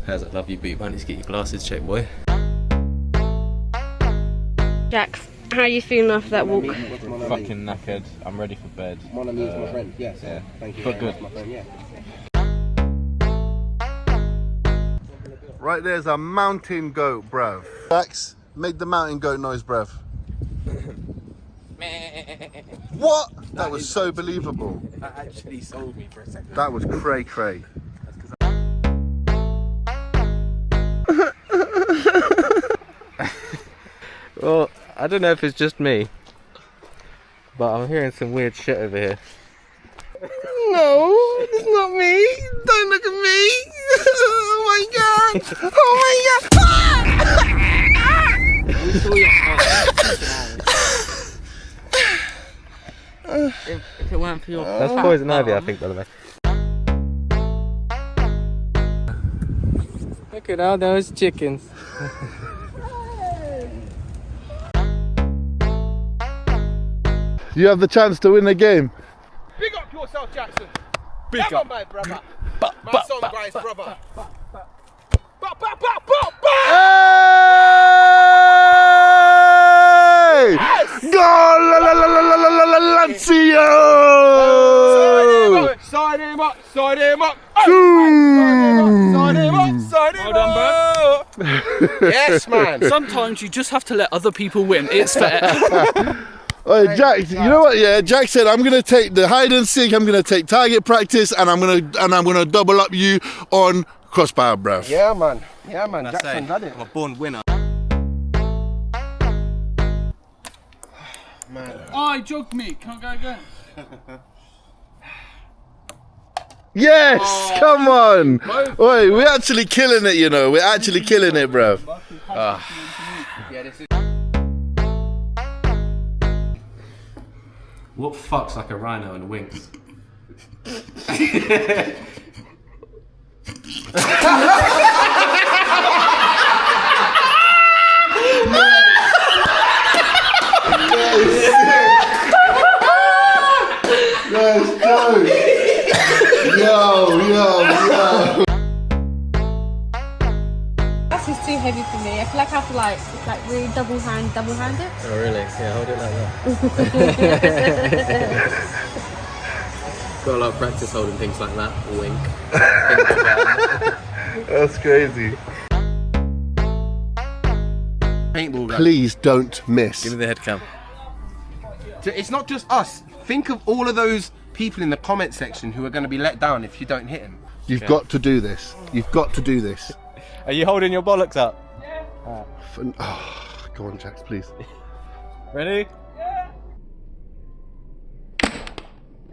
How's that lovely boot? Why don't you get your glasses checked, boy? Jax, how are you feeling after that walk? Fucking knackered. I'm ready for bed. My friend. Yes. Yeah. Thank you. But good. Much, my friend. Yeah. Right there's a mountain goat, bruv. Jax, make the mountain goat noise, bruv. What? That was so believable. That actually sold me for a second. That was cray cray. Well, I don't know if it's just me, but I'm hearing some weird shit over here. No, it's not me. Don't look at me. Oh my god. Oh my god. If it weren't for your That's poison ivy, I think, by the way. Look at all those chickens. You have the chance to win the game. Big up yourself, Jackson. Big Come up. on, my brother. My Som Guys brother. Hey! Go! La la la la la la la la Lazio! Sign him up. Sign him up. Sign him up. Sign him Well up. Yes, man. Sometimes you just have to let other people win. It's fair. Hey, Jax, you know what? Yeah, Jax said I'm gonna take the hide and seek. I'm gonna take target practice, and I'm gonna double up you on crossbar, bruv. Yeah, man. Yeah, man. That's Jackson done it. I'm a born winner. Man. Oh, he jogged me. Can I go again? Yes, come on. Oi, we're actually killing it, you know. We're actually killing it, bruv. Yeah, this is. What fucks like a rhino and winks? Let's go. Yo. That's just too heavy for me. I feel like I have to like really double hand it. Oh really? Yeah, hold it like that. Got a lot of practice holding things like that. Wink. That's crazy. Paintball gun. Please don't miss. Give me the head cam. It's not just us. Think of all of those people in the comment section who are going to be let down if you don't hit him. You've got to do this. You've got to do this. Are you holding your bollocks up? Oh, go on, Jax, please. Ready?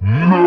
No!